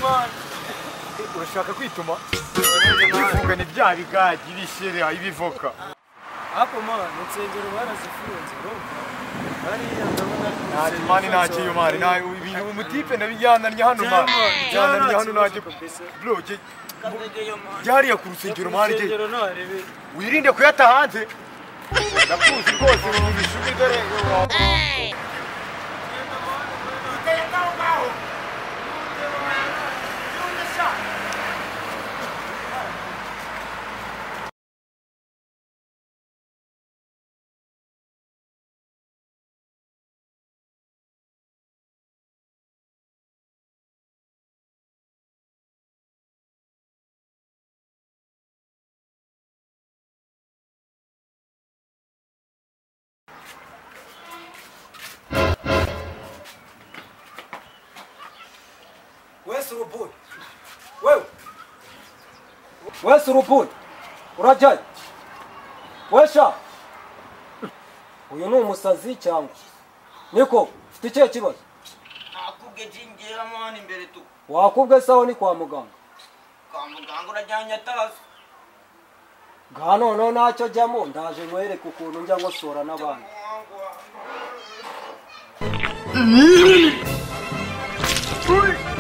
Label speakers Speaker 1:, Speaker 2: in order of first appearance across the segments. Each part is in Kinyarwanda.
Speaker 1: man.
Speaker 2: Urashaka kwituma? Bivuga ni bya bigagi bishyira ibivoka.
Speaker 1: Ako man, insengero barazifunze urumva. Hariya ndabona
Speaker 2: Nta mani ntacyo iyo mari nawe ibintu umutipe nabijyananye hano mani. Bijyananye hano naje bro Jariya ku rusengero mari je. Wirinde kuyata hanze. Ndakuzi rwose mu bishubi dore.
Speaker 3: Suruput. Wewe. Wewe Suruput. Urajyayo. Wesha. Uyu ni umusazi cyangwa. Niko, ufite ikihe kibazo?
Speaker 4: Akubwe jingera mwana imbere tu.
Speaker 3: Wakubwe saho ni kwa muganga.
Speaker 4: Kwa muganga urajyanye atazi.
Speaker 3: Gano no nacyo jyamo ndaje nkwereka ukuntu njya ngosora n'abandi.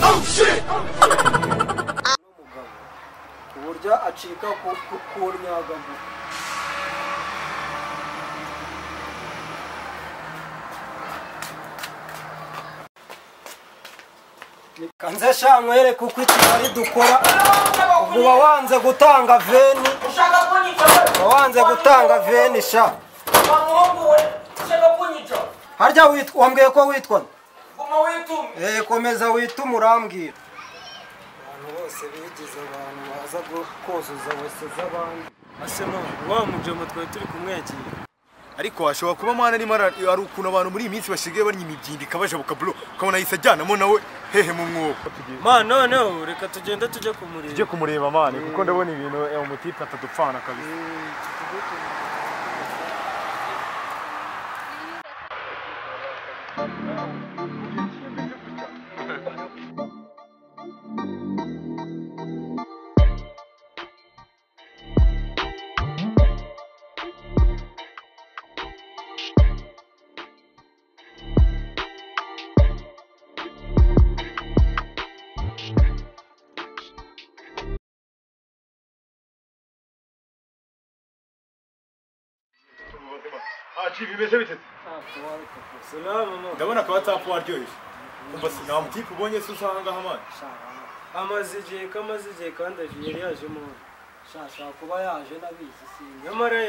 Speaker 3: Oh shit! Uburyo acika ku nyagamu. Kanze shankwere kuko ikibari dukora uba wanze gutanga veni.
Speaker 4: Ushaka kunyica?
Speaker 3: Wanze gutanga veni sha.
Speaker 4: Bamuhungu we, ushaka kunyica?
Speaker 3: Harya wambwiye ko witwa?
Speaker 4: Guma witume.
Speaker 3: Komeza witume urambwira. Abantu bose bigize abantu baza kozuza wese z'abandi.
Speaker 1: Asema wa mujama twari turi kumwegera.
Speaker 2: Ariko ashobora kuba mwana ari ukuntu abantu muri iyi minsi bashigaye bari imibyindi kabajabuka bro ukabona yise ajyanamo nawe hehe mu mwuka.
Speaker 1: Man noneho reka tugende tujye kumureba.
Speaker 2: Tujye kumureba mani kuko ndabona ibintu umutipe atadupfana kabisa. Bimeze bite? Ndabona ko WhatsApp waryoshye. Umva nta mutipe ubonye se usanga hamani.
Speaker 1: Amaze igihe kandi yari yaje mu
Speaker 3: Shasha kuba yaje nabizi sinzi.
Speaker 1: nyamara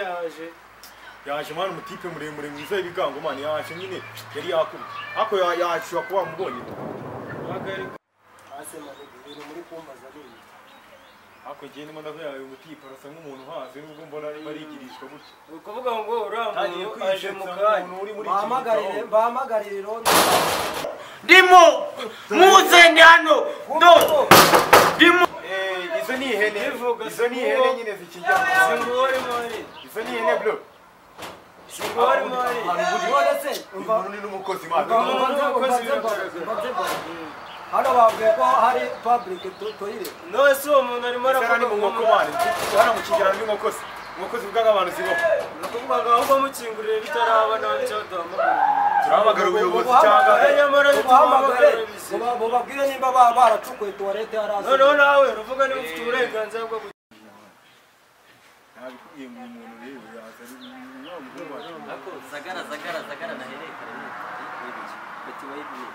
Speaker 1: yaje
Speaker 2: mwana umutipe muremure mwiza ibigango mani yaje nyine yari yakuba. Ako yashwa kuba mubonye.
Speaker 1: bagari
Speaker 3: Asema ibintu muri kumbaza bindi.
Speaker 2: Ako gende mo ndavuye uyu mutipe arasa nk'umuntu haze nubwo mbona barigirishwa gutya.
Speaker 1: ukuvuga ngo uramuntu aje mu kanya.
Speaker 3: Bahamagarire rondo.
Speaker 4: Ndimo muze hano. Ndo. Ndimo
Speaker 2: Izo ni ihene nyine zikijya.
Speaker 1: Singori mari.
Speaker 2: Izo ni ihene bro.
Speaker 1: Singori mari.
Speaker 2: Umuntu ni n'umukozi mari.
Speaker 3: Hano bavuye ko hari public toilet.
Speaker 1: No so umuntu arimo
Speaker 2: aravuga mu nkoko mari. Hano mu kigera n'inkokozi. Umukozi uvuga abantu zibo.
Speaker 1: Nakuvuga ngo ahubwo mukingurire bitaraba nacyo duhamagara.
Speaker 2: Turahamagara ubuyobozi cyangwa
Speaker 1: nyamara
Speaker 3: bababwire nimba baracukuye toilette haraza.
Speaker 1: Noneho nawe uruvuga niba ufite uburenganzira bwo
Speaker 2: ntabikubwiye ngo umuntu rero yazari
Speaker 5: Ako zagara naherekana n'ibiki. Beti wayibye.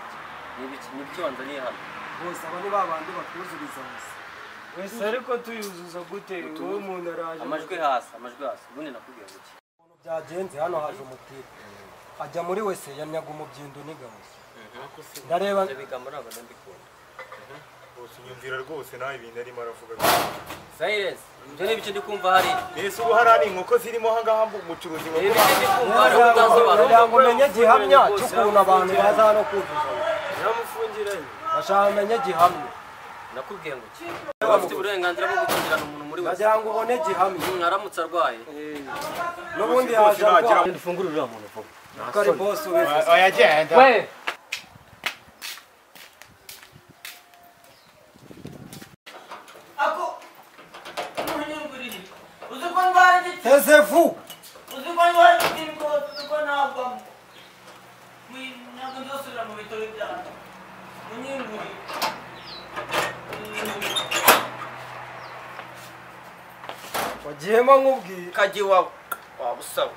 Speaker 5: Nibyo wanzaniye hano.
Speaker 3: Bose abo ni babandi batuzuriza hose.
Speaker 1: wese ariko tuyuzuza gute wowe umuntu araje
Speaker 5: amajwi hasi ubundi nakubwiye guki.
Speaker 3: Umuntu byagenze hano haje umutipe. Ajya muri wese yanyaga umubyindo n'ingabo. Ndareba
Speaker 5: bigamura ngo ndikunda.
Speaker 2: Bose nyumvira rwose nawe ibintu arimo aravuga.
Speaker 5: Silence. Ibyo ni bice ndikumva hari.
Speaker 2: Ese ubu hari inkoko zirimo hangaha umucuruzi wa.
Speaker 3: ngo menye gihamya cy'ukuntu abantu baza hano kuvuza.
Speaker 1: Namufungiranye.
Speaker 3: Bashaka menye gihamya.
Speaker 5: Nakubwiye ngo ki. Bafite uburenganzira bwo gukingirana umuntu muri wese.
Speaker 3: Bagira ngo ubone gihamya.
Speaker 5: Mwaramutse arwaye.
Speaker 3: N'ubundi yaje arwaye.
Speaker 5: Dufungurira umuntu vuba.
Speaker 3: Kare boss ubivuze.
Speaker 2: Oya genda.
Speaker 3: We. Tezevu.
Speaker 4: uzi ko ni waje ko uzi ko ntabwo ntabwo ndosubira mu bitoro byanjye munyinguri
Speaker 3: Wagiyemo nkubwiye.
Speaker 4: kaji wawe wabusaba